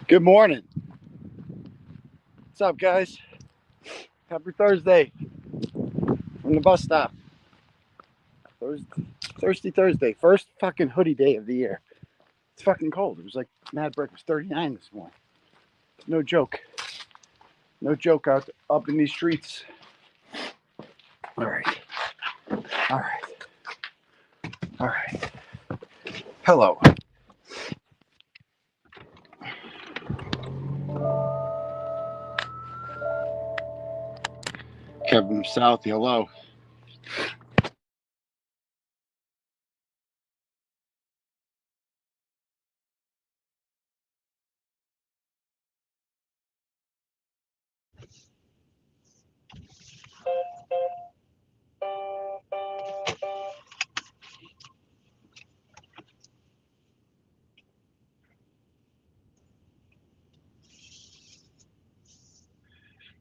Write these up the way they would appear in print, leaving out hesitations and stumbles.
Good morning. What's up, guys? Happy Thursday from the bus stop. Thirsty Thursday. First fucking hoodie day of the year. It's fucking cold. It was like mad brick. It was 39 this morning. No joke. No joke out up in these streets. All right. All right. All right. Hello. Kevin South. Hello.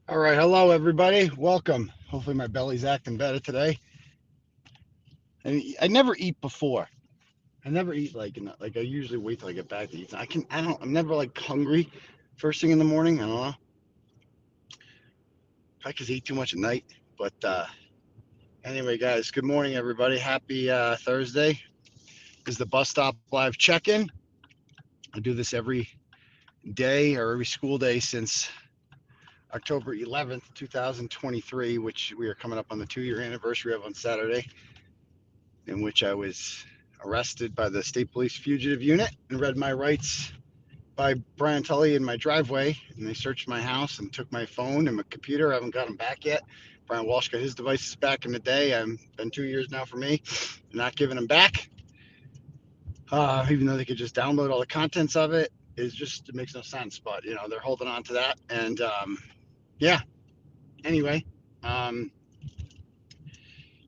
All right. Hello, everybody. Welcome. Hopefully, my belly's acting better today. And I never eat before. I never eat like I usually wait till I get back to eat. I'm never like hungry first thing in the morning. I don't know. I could eat too much at night. But anyway, guys, good morning, everybody. Happy Thursday. This is the bus stop live check-in. I do this every day or every school day since October 11th, 2023, which we are coming up on the 2-year anniversary of on Saturday, in which I was arrested by the State Police Fugitive Unit and read my rights by Brian Tully in my driveway, and they searched my house and took my phone and my computer. I haven't got them back yet. Brian Walsh got his devices back in the day. I've been 2 years now for me, not giving them back. Even though they could just download all the contents of it, it makes no sense. But they're holding on to that, and yeah. Anyway, um,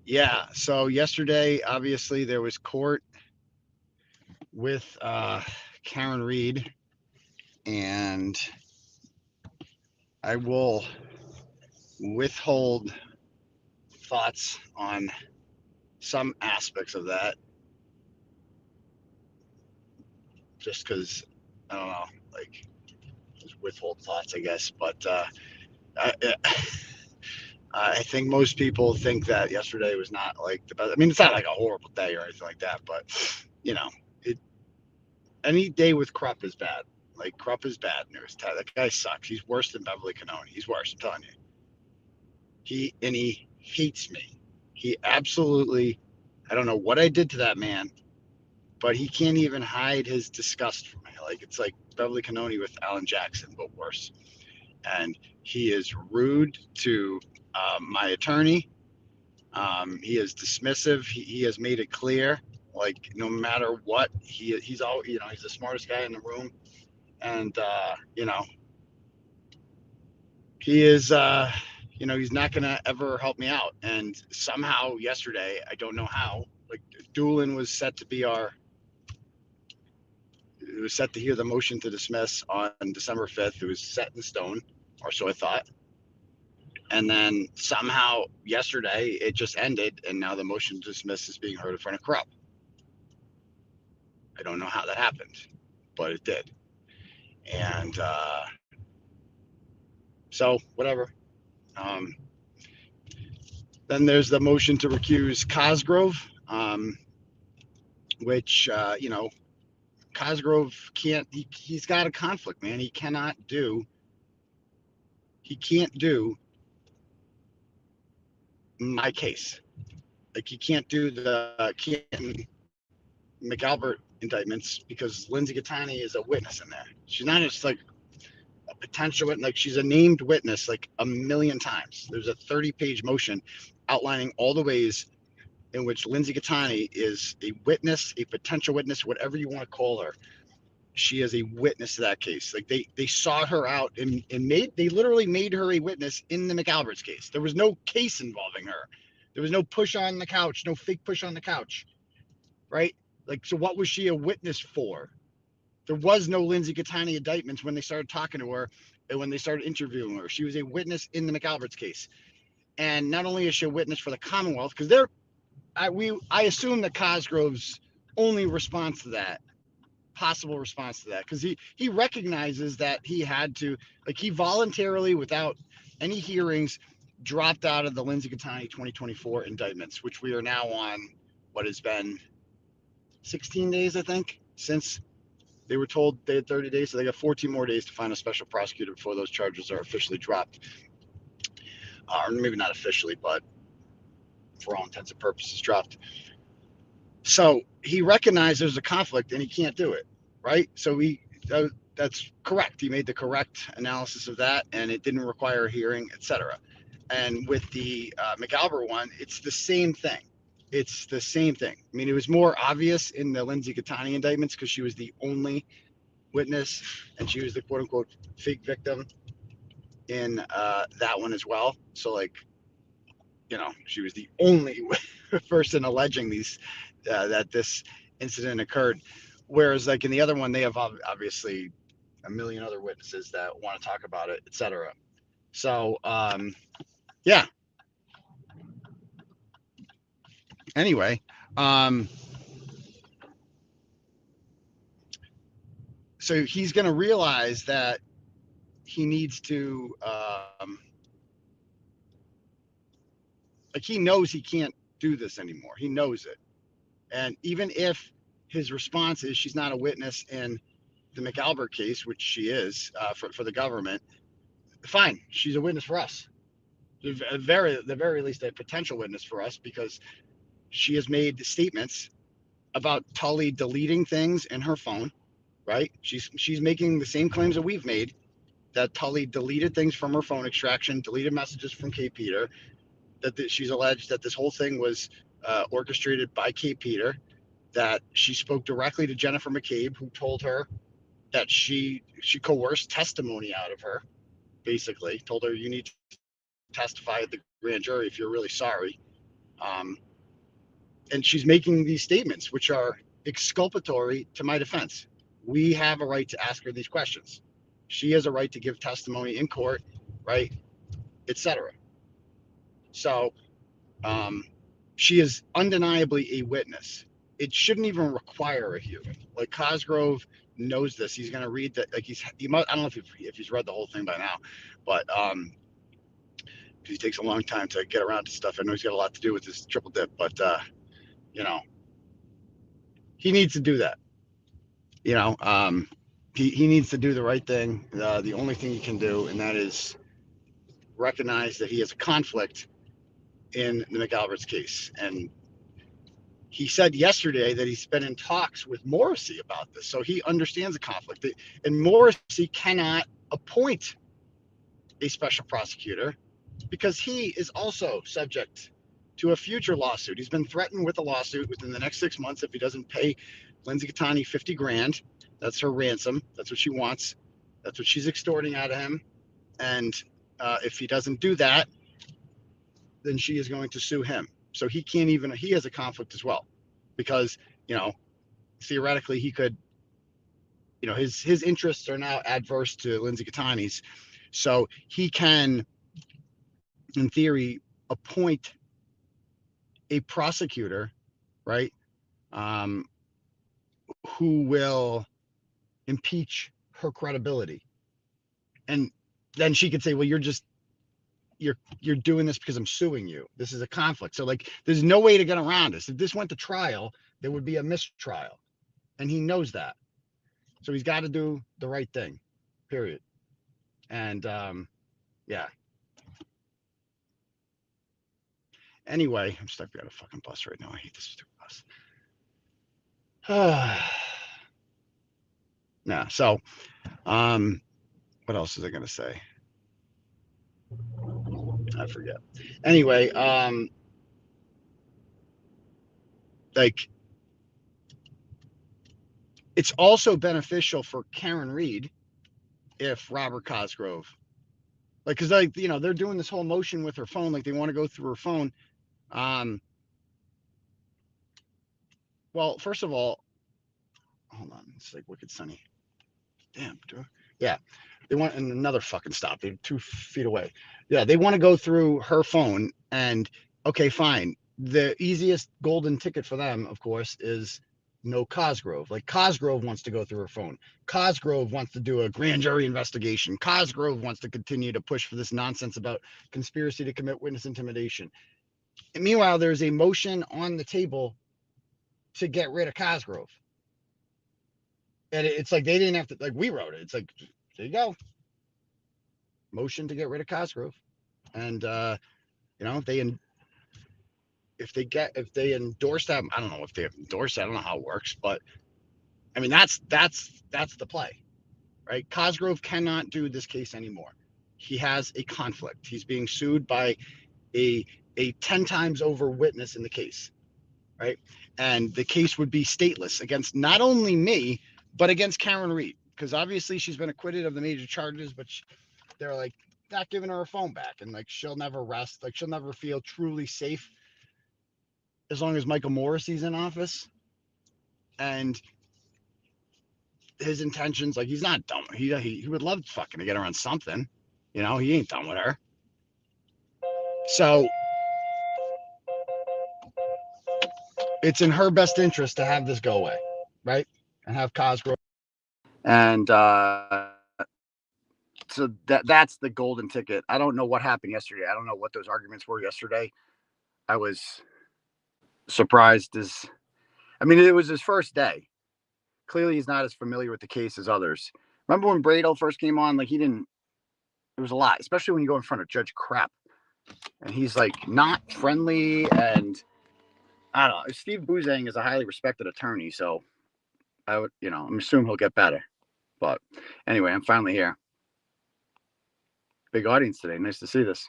yeah. So yesterday, obviously, there was court with Karen Reed, and I will withhold thoughts on some aspects of that, just because I don't know, like just withhold thoughts, I guess. But I, I think most people think that yesterday was not like the best. I mean, it's not like a horrible day or anything like that, but you know, it any day with Krupp is bad. Like Krupp is bad news. That guy sucks. He's worse than Beverly Cannone. He's worse. I'm telling you. He hates me. He absolutely. I don't know what I did to that man, but he can't even hide his disgust from me. Like it's like Beverly Cannone with Alan Jackson, but worse. And he is rude to my attorney. He is dismissive. He has made it clear, like no matter what, he's all he's the smartest guy in the room, and he is he's not gonna ever help me out. And somehow yesterday, I don't know how, like Doolin was set to be our it was set to hear the motion to dismiss on December 5th. It was set in stone, or so I thought. And then somehow yesterday it just ended, and now the motion to dismiss is being heard in front of Krupp. I don't know how that happened, but it did. And so, whatever. Um, then there's the motion to recuse Cosgrove, which, Cosgrove can't, he's got a conflict, man. He can't do my case. Like, he can't do the Canton McAlbert indictments because Lindsay Gattani is a witness in there. She's not just like a potential witness, like she's a named witness like a million times. There's a 30-page motion outlining all the ways in which Lindsay Gattani is a witness, a potential witness, whatever you want to call her. She is a witness to that case. Like they sought her out and they literally made her a witness in the McAlbert's case. There was no case involving her. There was no push on the couch, no fake push on the couch, right? Like, so what was she a witness for? There was no Lindsay Gattani indictments when they started talking to her and when they started interviewing her. She was a witness in the McAlbert's case. And not only is she a witness for the Commonwealth, because I assume that Cosgrove's only response to that possible response to that, because he recognizes that he had to, like, he voluntarily, without any hearings, dropped out of the Lindsay Catani 2024 indictments, which we are now on what has been 16 days, I think, since they were told they had 30 days. So they got 14 more days to find a special prosecutor before those charges are officially dropped. Or maybe not officially, but for all intents and purposes, dropped. So he recognized there's a conflict and he can't do it, right? So that's correct. He made the correct analysis of that, and it didn't require a hearing, etc. And with the McAlbert one, it's the same thing. It's the same thing. I mean, it was more obvious in the Lindsay Catani indictments because she was the only witness and she was the quote unquote fake victim in that one as well. So, like, she was the only person alleging that this incident occurred. Whereas, like, in the other one, they have obviously a million other witnesses that want to talk about it, etc. So, yeah. Anyway, so he's going to realize that he needs to, like, he knows he can't do this anymore. He knows it. And even if his response is she's not a witness in the McAlbert case, which she is for the government, fine, she's a witness for us. The very least, a potential witness for us, because she has made statements about Tully deleting things in her phone, right? She's making the same claims that we've made, that Tully deleted things from her phone extraction, deleted messages from Kate Peter, that she's alleged that this whole thing was orchestrated by Kate Peter, that she spoke directly to Jennifer McCabe, who told her that she coerced testimony out of her, basically told her, you need to testify at the grand jury if you're really sorry. And she's making these statements which are exculpatory to my defense. We have a right to ask her these questions. She has a right to give testimony in court, right, etc. So she is undeniably a witness. It shouldn't even require a hearing. Like, Cosgrove knows this. He's going to read that. Like, I don't know if he's read the whole thing by now, but he takes a long time to get around to stuff. I know he's got a lot to do with this triple dip, but he needs to do that. He needs to do the right thing. The only thing he can do, and that is recognize that he has a conflict in the McAlbert's case. And he said yesterday that he's been in talks with Morrissey about this, so he understands the conflict. And Morrissey cannot appoint a special prosecutor because he is also subject to a future lawsuit. He's been threatened with a lawsuit within the next 6 months if he doesn't pay Lindsay Catani 50 grand. That's her ransom. That's what she wants. That's what she's extorting out of him. And if he doesn't do that, then she is going to sue him. So he has a conflict as well, because, theoretically he could, his interests are now adverse to Lindsay Catani's. So he can, in theory, appoint a prosecutor, right, who will impeach her credibility. And then she could say, well, you're doing this because I'm suing you. This is a conflict. So, like, there's no way to get around this. If this went to trial, there would be a mistrial. And he knows that. So he's got to do the right thing, period. And, yeah. Anyway, I'm stuck behind a fucking bus right now. I hate this stupid bus. Yeah. So, what else is I going to say? I forget. Anyway, like, it's also beneficial for Karen Reed if Robert Cosgrove, like, because, like, they're doing this whole motion with her phone, like they want to go through her phone. Well, first of all, hold on, it's like wicked sunny. Damn, yeah, they want another fucking stop. They're 2 feet away. Yeah, they want to go through her phone, and okay, fine. The easiest golden ticket for them, of course, is no Cosgrove. Like Cosgrove wants to go through her phone. Cosgrove wants to do a grand jury investigation. Cosgrove wants to continue to push for this nonsense about conspiracy to commit witness intimidation. And meanwhile, there's a motion on the table to get rid of Cosgrove. And it's like they didn't have to, like, we wrote it. It's like, there you go. Motion to get rid of Cosgrove. And they if they endorse that, I don't know if they endorse that, I don't know how it works, but I mean that's the play, right? Cosgrove cannot do this case anymore. He has a conflict. He's being sued by a 10 times over witness in the case, right? And the case would be stateless against not only me, but against Karen Reed, because obviously she's been acquitted of the major charges, but they're like not giving her phone back, and like she'll never rest, like she'll never feel truly safe as long as Michael Morrissey's in office. And his intentions, like he's not dumb. He would love fucking to get her on something. He ain't done with her. So it's in her best interest to have this go away, right? And have Cosgrove. And so that's the golden ticket. I don't know what happened yesterday. I don't know what those arguments were yesterday. I was surprised it was his first day. Clearly he's not as familiar with the case as others. Remember when Bradel first came on? Like it was a lot, especially when you go in front of Judge Crap. And he's like not friendly, and I don't know. Steve Buzang is a highly respected attorney, so I would, I'm assuming he'll get better. But anyway, I'm finally here. Big audience today. Nice to see this.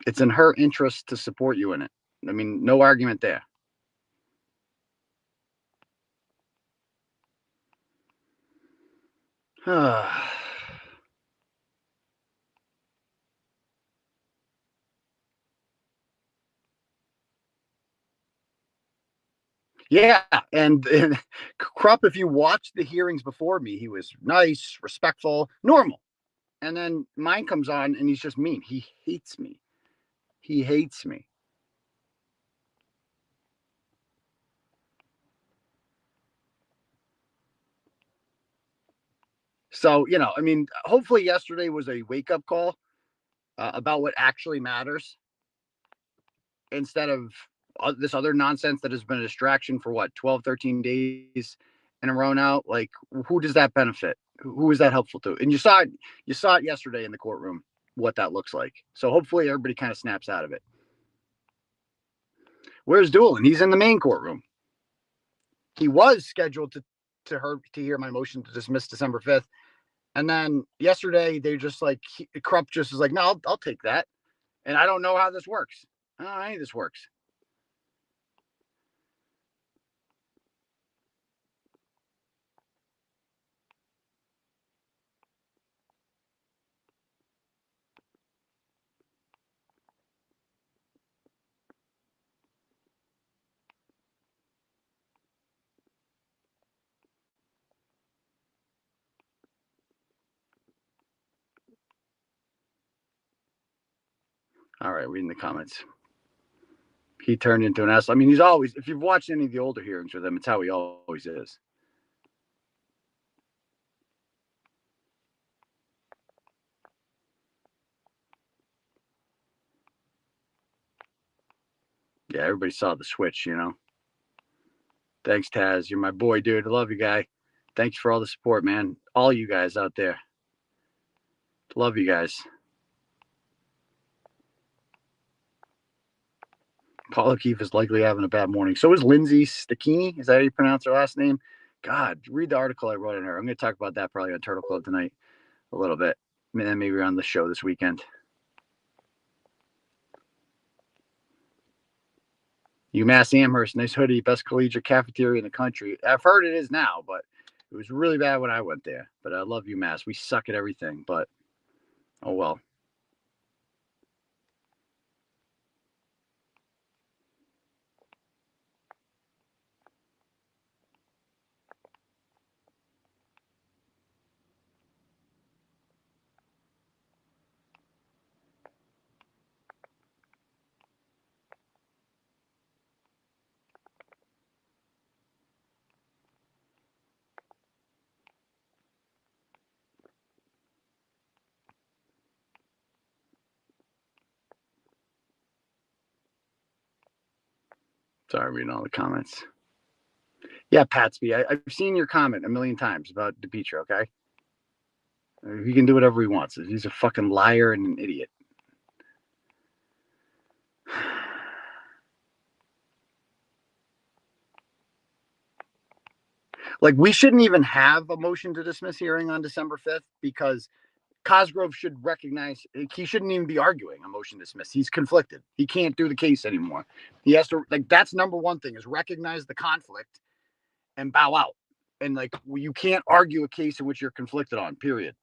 It's in her interest to support you in it. I mean, no argument there. Yeah, and Krupp, if you watched the hearings before me, he was nice, respectful, normal. And then mine comes on, and he's just mean. He hates me. He hates me. So, hopefully yesterday was a wake-up call about what actually matters instead of this other nonsense that has been a distraction for 12, 13 days in a row now. Like, who does that benefit? Who is that helpful to? And you saw it yesterday in the courtroom, what that looks like. So hopefully everybody kind of snaps out of it. Where's Doolin? He's in the main courtroom. He was scheduled to hear my motion to dismiss December 5th. And then yesterday they just Krupp just is like, no, I'll take that. And I don't know how this works. I don't know how any of this works. All right, reading the comments. He turned into an asshole. I mean, he's always, if you've watched any of the older hearings with him, it's how he always is. Yeah, everybody saw the switch, Thanks, Taz. You're my boy, dude. I love you, guy. Thanks for all the support, man. All you guys out there. Love you guys. Paul O'Keefe is likely having a bad morning. So is Lindsay Stachini. Is that how you pronounce her last name? God, read the article I wrote on her. I'm going to talk about that probably on Turtle Club tonight a little bit. And then maybe on the show this weekend. UMass Amherst, nice hoodie, best collegiate cafeteria in the country. I've heard it is now, but it was really bad when I went there. But I love UMass. We suck at everything, but oh well. Sorry, I'm reading all the comments. Yeah, Patsby, I've seen your comment a million times about DePietro, okay? He can do whatever he wants. He's a fucking liar and an idiot. Like, we shouldn't even have a motion to dismiss hearing on December 5th because Cosgrove should recognize he shouldn't even be arguing a motion to dismiss. He's conflicted. He can't do the case anymore. He has to, like, that's number one thing is recognize the conflict and bow out. And, like, you can't argue a case in which you're conflicted on, period.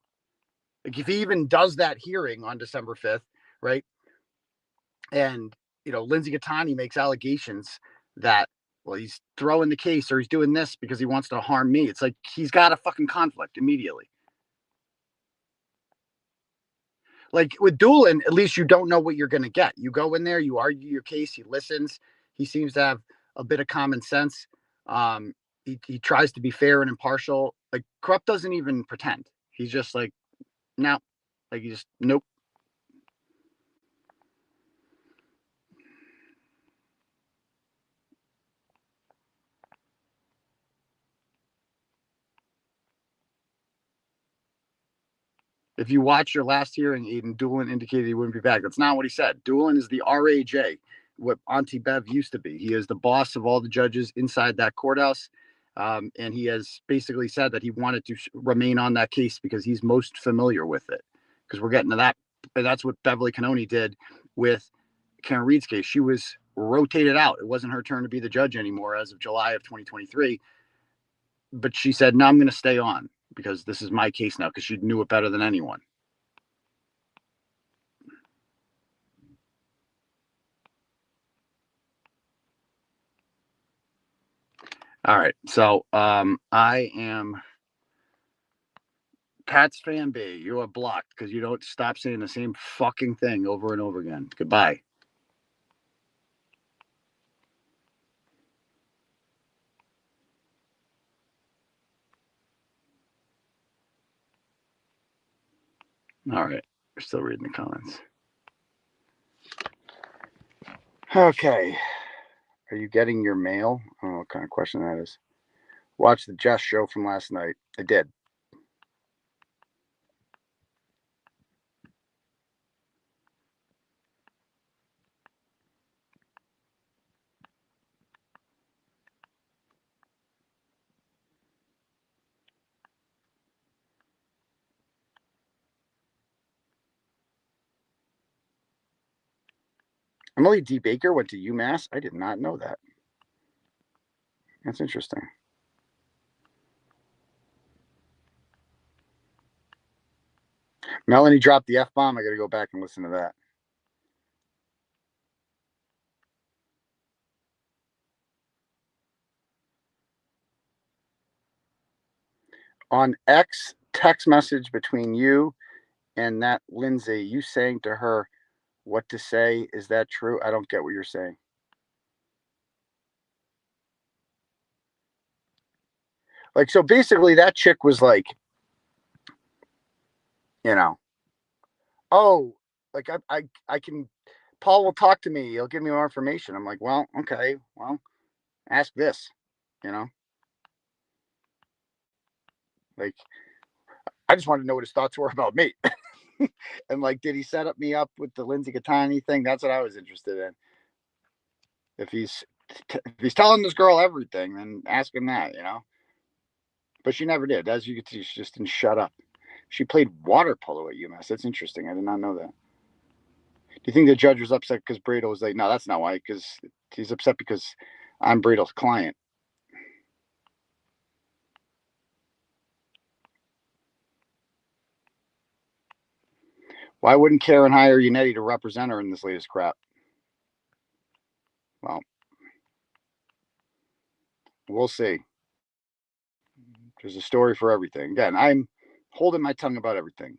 Like, if he even does that hearing on December 5th, right? And, Lindsay Gattani makes allegations that, well, he's throwing the case or he's doing this because he wants to harm me. It's like he's got a fucking conflict immediately. Like with Doolin, at least you don't know what you're going to get. You go in there, you argue your case, he listens. He seems to have a bit of common sense. He tries to be fair and impartial. Like Krupp doesn't even pretend. He's just like, no, like he just, nope. If you watch your last hearing, Aiden, Doolin indicated he wouldn't be back. That's not what he said. Doolin is the RAJ, what Auntie Bev used to be. He is the boss of all the judges inside that courthouse. And he has basically said that he wanted to remain on that case because he's most familiar with it. Because we're getting to that. That's what Beverly Canoni did with Karen Reed's case. She was rotated out. It wasn't her turn to be the judge anymore as of July of 2023. But she said, no, I'm going to stay on because this is my case now because she knew it better than anyone. All right. So I am Pat's fan B. You are blocked because you don't stop saying the same fucking thing over and over again. Goodbye. All right. We're still reading the comments. Okay. Are you getting your mail? I don't know what kind of question that is. Watch the Jess show from last night. I did. Emily D. Baker went to UMass. I did not know that. That's interesting. Melanie dropped the F-bomb. I got to go back and listen to that. On X text message between you and that Lindsay, you saying to her what to say. Is that true? I don't get what you're saying. Like, so basically that chick was like, oh, like I can, Paul will talk to me. He'll give me more information. I'm like, well, okay, well, ask this, you know, like, I just wanted to know what his thoughts were about me. And like, did he set up me up with the Lindsay Gattani thing? That's what I was interested in. If he's telling this girl everything, then ask him that, But she never did. As you can see, she just didn't shut up. She played water polo at UMass. That's interesting. I did not know that. Do you think the judge was upset because Brado was like, no, that's not why, because he's upset because I'm Brado's client. Why wouldn't Karen hire Yannetti to represent her in this latest crap? Well, we'll see. There's a story for everything. Again, I'm holding my tongue about everything.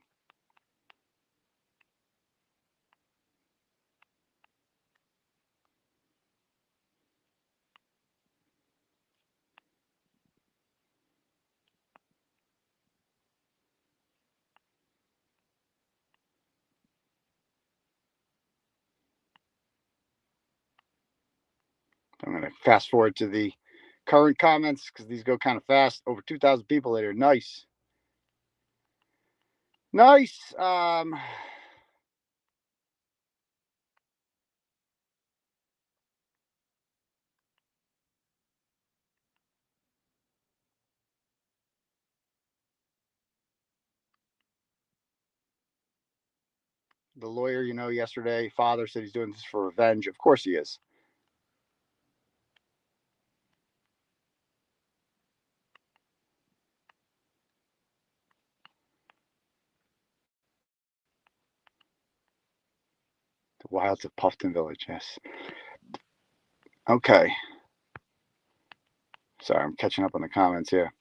I'm going to fast forward to the current comments because these go kind of fast. Over 2,000 people later. Nice. Nice. The lawyer, yesterday, father said he's doing this for revenge. Of course he is. The wilds of Puffton Village, yes. Okay. Sorry, I'm catching up on the comments here.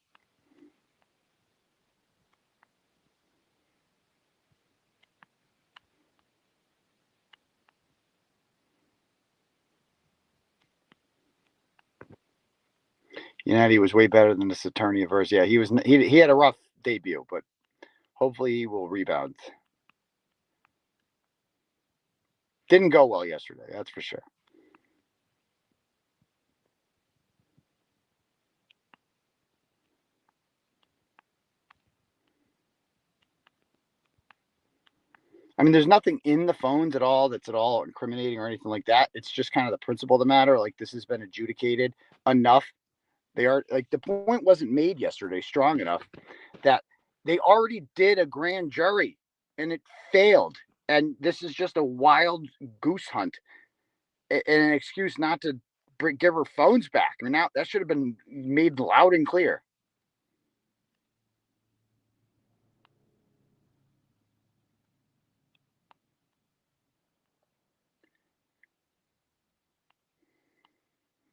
He was way better than this attorney of hers. Yeah, he had a rough debut, but hopefully he will rebound. Didn't go well yesterday, that's for sure. I mean, there's nothing in the phones at all that's at all incriminating or anything like that. It's just kind of the principle of the matter. Like, this has been adjudicated enough. They are like, the point wasn't made yesterday strong enough that they already did a grand jury and it failed. And this is just a wild goose hunt and an excuse not to give her phones back. I mean, now that should have been made loud and clear.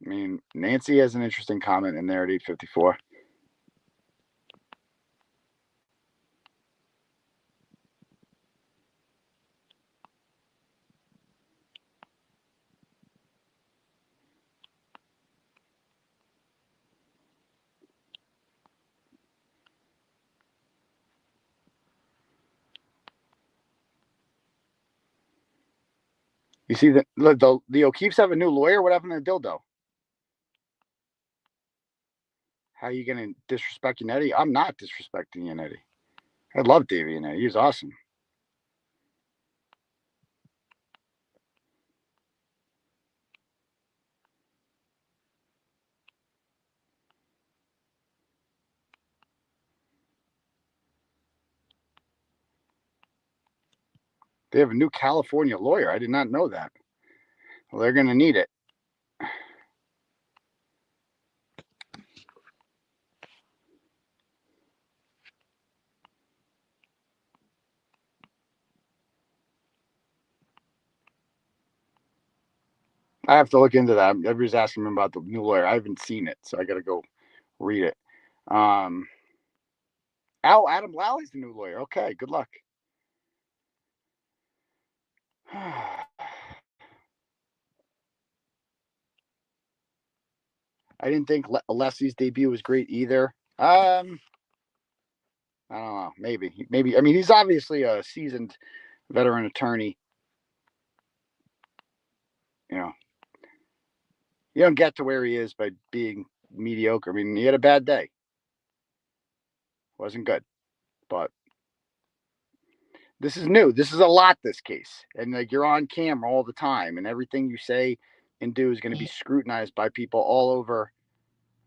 I mean, Nancy has an interesting comment in there at 8:54. You see the O'Keefes have a new lawyer. What happened to the dildo? How are you going to disrespect Yannetti? I'm not disrespecting Yannetti. I love Davey Yannetti. He's awesome. They have a new California lawyer. I did not know that. Well, they're going to need it. I have to look into that. Everybody's asking me about the new lawyer. I haven't seen it, so I got to go read it. Adam Lally's the new lawyer. Okay, good luck. I didn't think Leslie's debut was great either. I don't know. Maybe. I mean, he's obviously a seasoned veteran attorney. You don't get to where he is by being mediocre. I mean, he had a bad day. Wasn't good, but this is new. This is a lot. This case, and like, you're on camera all the time, and everything you say and do is going to be scrutinized by people all over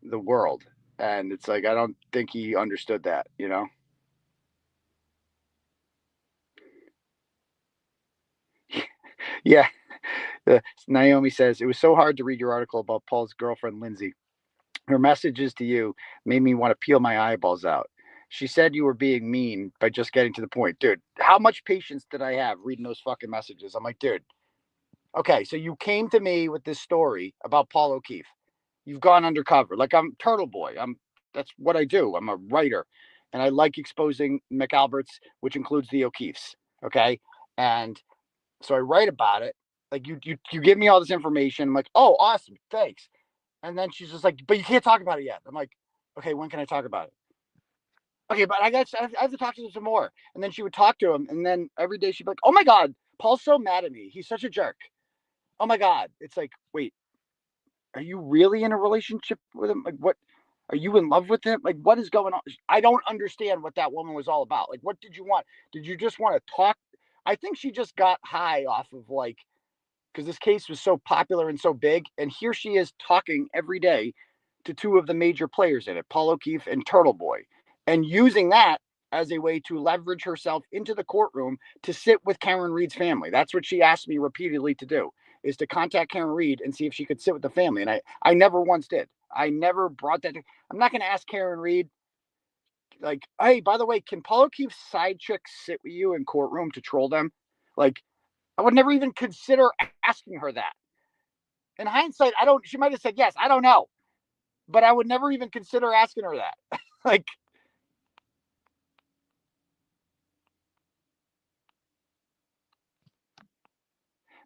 the world. And it's like, I don't think he understood that. Yeah. Naomi says, it was so hard to read your article about Paul's girlfriend, Lindsay. Her messages to you made me want to peel my eyeballs out. She said you were being mean by just getting to the point. Dude, how much patience did I have reading those fucking messages? I'm like, dude, okay, so you came to me with this story about Paul O'Keefe. You've gone undercover. Like, I'm Turtleboy. That's what I do. I'm a writer. And I like exposing McAlberts, which includes the O'Keefes. Okay. And so I write about it. Like, you give me all this information. I'm like, oh, awesome. Thanks. And then she's just like, but you can't talk about it yet. I'm like, okay, when can I talk about it? Okay, but I have to talk to him some more. And then she would talk to him. And then every day she'd be like, oh my God, Paul's so mad at me. He's such a jerk. Oh my God. It's like, wait, are you really in a relationship with him? Like, what? Are you in love with him? Like, what is going on? I don't understand what that woman was all about. Like, what did you want? Did you just want to talk? I think she just got high off of like, because this case was so popular and so big. And here she is talking every day to two of the major players in it, Paul O'Keefe and Turtleboy, and using that as a way to leverage herself into the courtroom to sit with Karen Reed's family. That's what she asked me repeatedly to do, is to contact Karen Reed and see if she could sit with the family. And I never once did. I never brought that. I'm not going to ask Karen Reed, like, hey, by the way, can Paul O'Keefe's side chicks sit with you in courtroom to troll them? Like, I would never even consider asking her that. In hindsight, I don't. She might have said yes. I don't know, but I would never even consider asking her that. Like,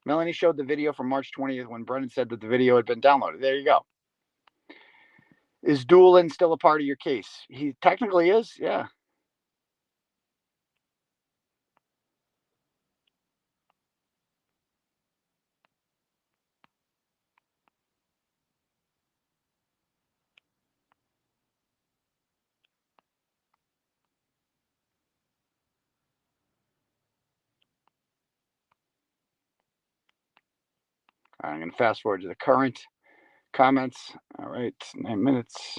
Melanie showed the video from March 20th when Brennan said that the video had been downloaded. There you go. Is Doolin still a part of your case? He technically is. Yeah. I'm going to fast forward to the current comments. All right, 9 minutes.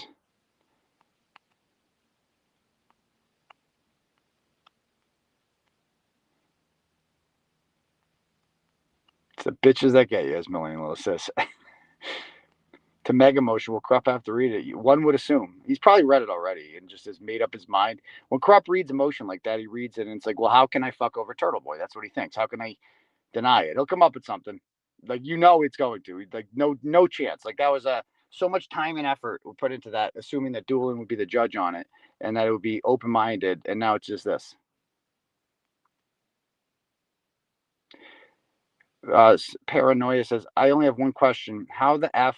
It's the bitches that get you, as Melanie Lewis says. To Mega Motion, will Krupp have to read it? One would assume. He's probably read it already and just has made up his mind. When Krupp reads emotion like that, he reads it and it's like, well, how can I fuck over Turtleboy? That's what he thinks. How can I deny it? He'll come up with something. Like, it's going to. Like, no chance. Like, that was so much time and effort we put into that, assuming that Doolin would be the judge on it and that it would be open-minded, and now it's just this. Paranoia says, I only have one question. How the F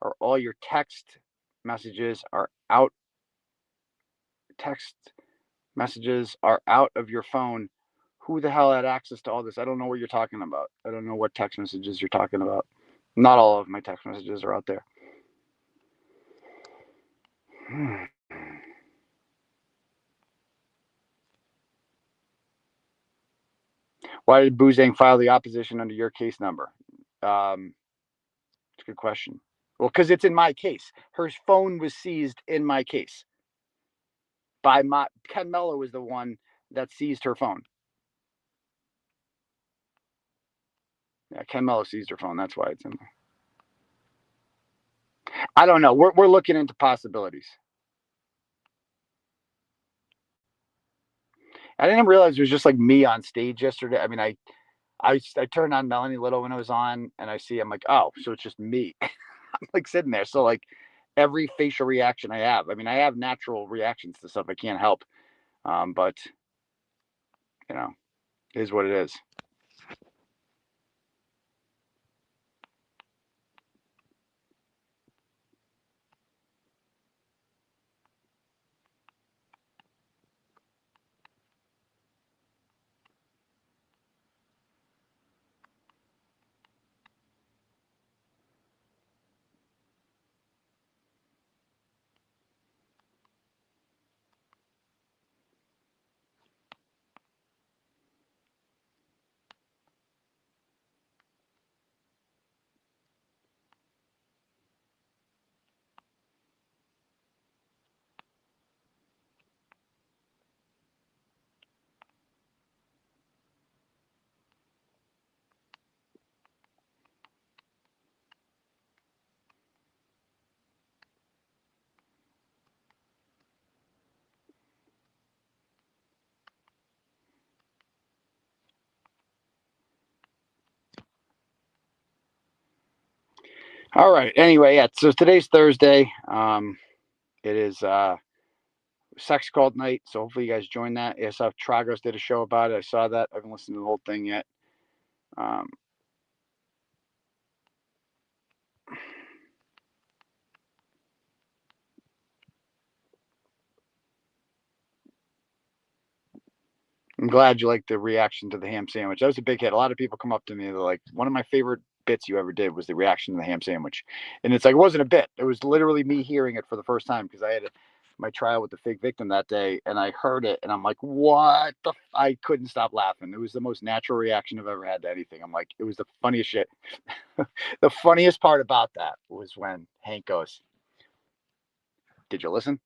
are all your text messages are out of your phone? Who the hell had access to all this? I don't know what you're talking about. I don't know what text messages you're talking about. Not all of my text messages are out there. Why did Boozang file the opposition under your case number? It's a good question. Well, because it's in my case. Her phone was seized in my case. Ken Mello was the one that seized her phone. Yeah, Ken Mello seized her phone. That's why it's in there. I don't know. We're looking into possibilities. I didn't realize it was just like me on stage yesterday. I mean, I turned on Melanie Little when it was on, and I see, I'm like, oh, so it's just me. I'm like sitting there. So like every facial reaction I have, I mean, I have natural reactions to stuff I can't help. But it is what it is. All right. Anyway, yeah. So today's Thursday. It is sex cult night. So hopefully you guys join that. ASF Tragos did a show about it. I saw that. I haven't listened to the whole thing yet. I'm glad you liked the reaction to the ham sandwich. That was a big hit. A lot of people come up to me. They're like, one of my favorite bits you ever did was the reaction to the ham sandwich. And it's like, it wasn't a bit. It was literally me hearing it for the first time because I had my trial with the fake victim that day, and I heard it, and I'm like, what the? I couldn't stop laughing. It was the most natural reaction I've ever had to anything. I'm like, it was the funniest shit. The funniest part about that was when Hank goes, "Did you listen?"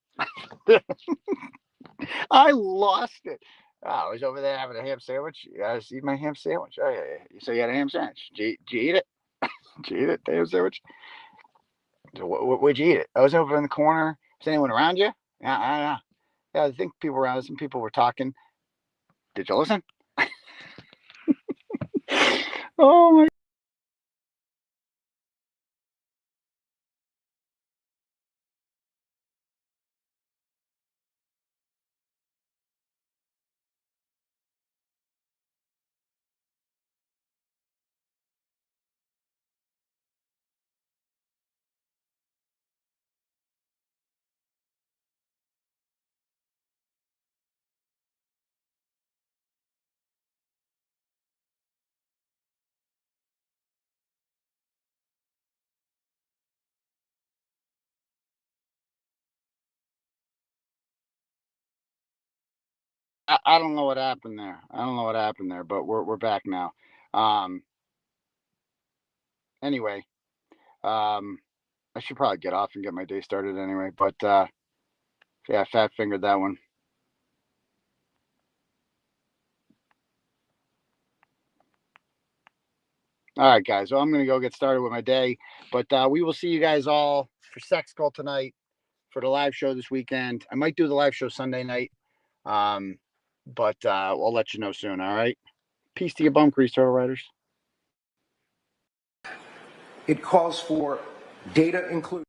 I lost it. Oh, I was over there having a ham sandwich. Yeah, I was eating my ham sandwich. Oh, yeah. So you had a ham sandwich. Did you eat it? Did you eat it, the ham sandwich? So where'd you eat it? I was over in the corner. Was anyone around you? Yeah. I think people around. Some people were talking. Did you listen? Oh, my. I don't know what happened there. But we're back now. Anyway, I should probably get off and get my day started anyway. But yeah, fat fingered that one. All right, guys. Well, I'm gonna go get started with my day. But we will see you guys all for Sex Call tonight, for the live show this weekend. I might do the live show Sunday night. But I'll let you know soon. All right. Peace to your bum grease, Turtle Riders. It calls for data inclusion.